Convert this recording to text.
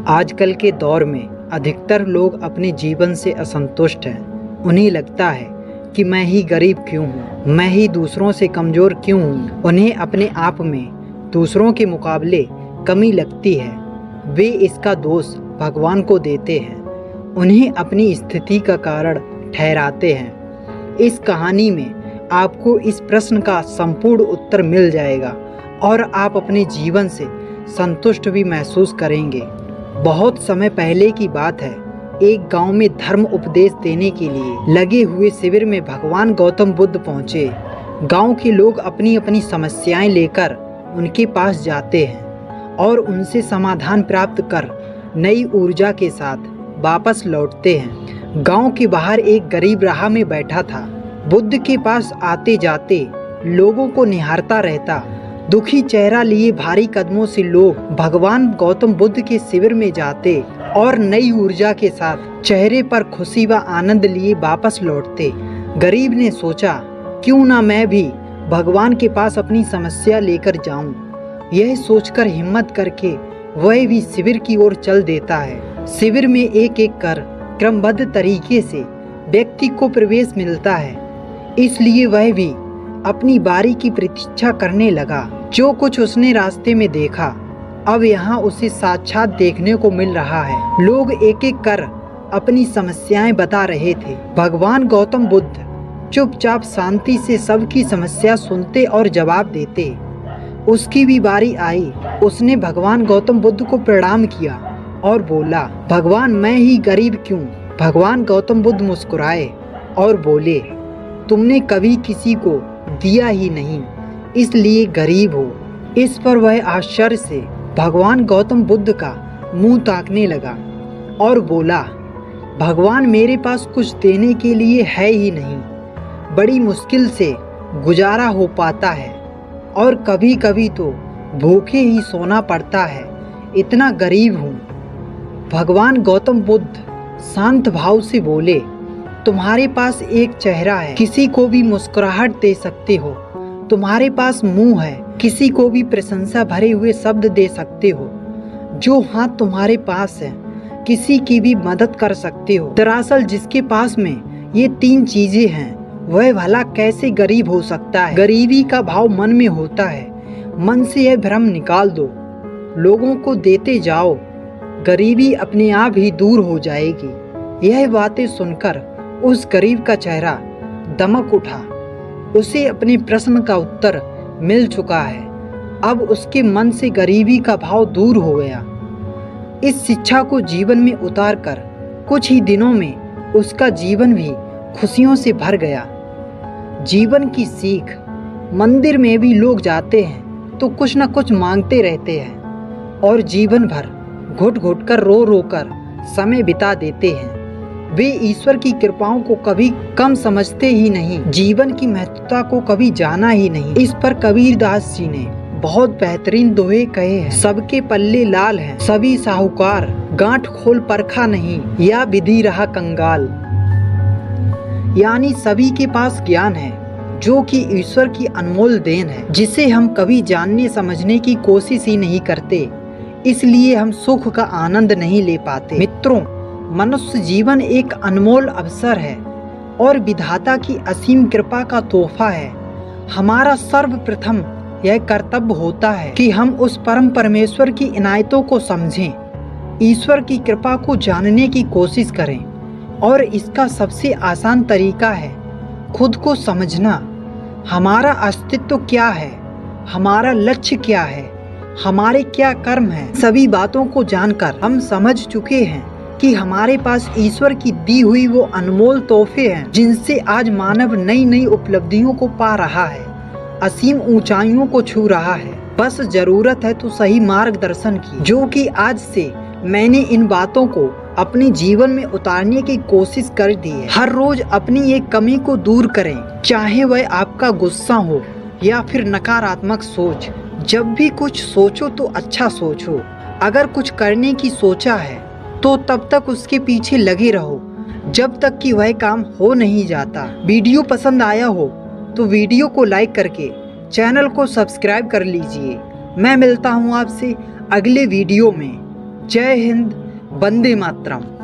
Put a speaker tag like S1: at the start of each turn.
S1: आजकल के दौर में अधिकतर लोग अपने जीवन से असंतुष्ट हैं। उन्हें लगता है कि मैं ही गरीब क्यों हूँ, मैं ही दूसरों से कमज़ोर क्यों हूँ। उन्हें अपने आप में दूसरों के मुकाबले कमी लगती है। वे इसका दोष भगवान को देते हैं, उन्हें अपनी स्थिति का कारण ठहराते हैं। इस कहानी में आपको इस प्रश्न का संपूर्ण उत्तर मिल जाएगा और आप अपने जीवन से संतुष्ट भी महसूस करेंगे। बहुत समय पहले की बात है, एक गांव में धर्म उपदेश देने के लिए लगे हुए शिविर में भगवान गौतम बुद्ध पहुंचे। गांव के लोग अपनी अपनी समस्याएं लेकर उनके पास जाते हैं और उनसे समाधान प्राप्त कर नई ऊर्जा के साथ वापस लौटते हैं। गांव के बाहर एक गरीब राह में बैठा था। बुद्ध के पास आते जाते लोगों को निहारता रहता। दुखी चेहरा लिए भारी कदमों से लोग भगवान गौतम बुद्ध के शिविर में जाते और नई ऊर्जा के साथ चेहरे पर खुशी व आनंद लिए वापस लौटते। गरीब ने सोचा, क्यों ना मैं भी भगवान के पास अपनी समस्या लेकर जाऊं। यह सोचकर हिम्मत करके वह भी शिविर की ओर चल देता है। शिविर में एक एक कर क्रमबद्ध तरीके से व्यक्ति को प्रवेश मिलता है, इसलिए वह भी अपनी बारी की प्रतीक्षा करने लगा। जो कुछ उसने रास्ते में देखा, अब यहाँ उसे साक्षात देखने को मिल रहा है। लोग एक एक कर अपनी समस्याएं बता रहे थे। भगवान गौतम बुद्ध चुपचाप शांति से सबकी समस्या सुनते और जवाब देते। उसकी भी बारी आई। उसने भगवान गौतम बुद्ध को प्रणाम किया और बोला, भगवान मैं ही गरीब क्यों। भगवान गौतम बुद्ध मुस्कुराए और बोले, तुमने कभी किसी को दिया ही नहीं, इसलिए गरीब हो। इस पर वह आश्चर्य से भगवान गौतम बुद्ध का मुंह ताकने लगा और बोला, भगवान मेरे पास कुछ देने के लिए है ही नहीं। बड़ी मुश्किल से गुजारा हो पाता है और कभी कभी तो भूखे ही सोना पड़ता है, इतना गरीब हूँ। भगवान गौतम बुद्ध शांत भाव से बोले, तुम्हारे पास एक चेहरा है, किसी को भी मुस्कुराहट दे सकते हो। तुम्हारे पास मुंह है, किसी को भी प्रशंसा भरे हुए शब्द दे सकते हो। जो हाथ तुम्हारे पास है, किसी की भी मदद कर सकते हो। दरअसल जिसके पास में ये तीन चीजें हैं, वह भला कैसे गरीब हो सकता है। गरीबी का भाव मन में होता है। मन से यह भ्रम निकाल दो, लोगों को देते जाओ, गरीबी अपने आप ही दूर हो जाएगी। यह बातें सुनकर उस गरीब का चेहरा दमक उठा। उसे अपने प्रश्न का उत्तर मिल चुका है। अब उसके मन से गरीबी का भाव दूर हो गया। इस शिक्षा को जीवन में उतारकर कुछ ही दिनों में उसका जीवन भी खुशियों से भर गया। जीवन की सीख। मंदिर में भी लोग जाते हैं तो कुछ न कुछ मांगते रहते हैं और जीवन भर घुट घुट कर रो रो कर समय बिता देते हैं। वे ईश्वर की कृपाओं को कभी कम समझते ही नहीं, जीवन की महत्वता को कभी जाना ही नहीं। इस पर कबीरदास जी ने बहुत बेहतरीन दोहे कहे हैं। सबके पल्ले लाल हैं, सभी साहूकार, गांठ खोल परखा नहीं, या विधि रहा कंगाल। यानी सभी के पास ज्ञान है, जो कि ईश्वर की अनमोल देन है, जिसे हम कभी जानने समझने की कोशिश ही नहीं करते। इसलिए हम सुख का आनंद नहीं ले पाते। मित्रों, मनुष्य जीवन एक अनमोल अवसर है और विधाता की असीम कृपा का तोहफा है। हमारा सर्वप्रथम यह कर्तव्य होता है कि हम उस परम परमेश्वर की इनायतों को समझें, ईश्वर की कृपा को जानने की कोशिश करें। और इसका सबसे आसान तरीका है खुद को समझना। हमारा अस्तित्व क्या है, हमारा लक्ष्य क्या है, हमारे क्या कर्म हैं। सभी बातों को जानकर हम समझ चुके हैं कि हमारे पास ईश्वर की दी हुई वो अनमोल तोहफे हैं, जिनसे आज मानव नई नई उपलब्धियों को पा रहा है, असीम ऊंचाइयों को छू रहा है। बस जरूरत है तो सही मार्गदर्शन की, जो कि आज से मैंने इन बातों को अपने जीवन में उतारने की कोशिश कर दी है। हर रोज अपनी एक कमी को दूर करें, चाहे वह आपका गुस्सा हो या फिर नकारात्मक सोच। जब भी कुछ सोचो तो अच्छा सोचो। अगर कुछ करने की सोचा है तो तब तक उसके पीछे लगे रहो जब तक कि वह काम हो नहीं जाता। वीडियो पसंद आया हो तो वीडियो को लाइक करके चैनल को सब्सक्राइब कर लीजिए। मैं मिलता हूँ आपसे अगले वीडियो में। जय हिंद, वंदे मातरम।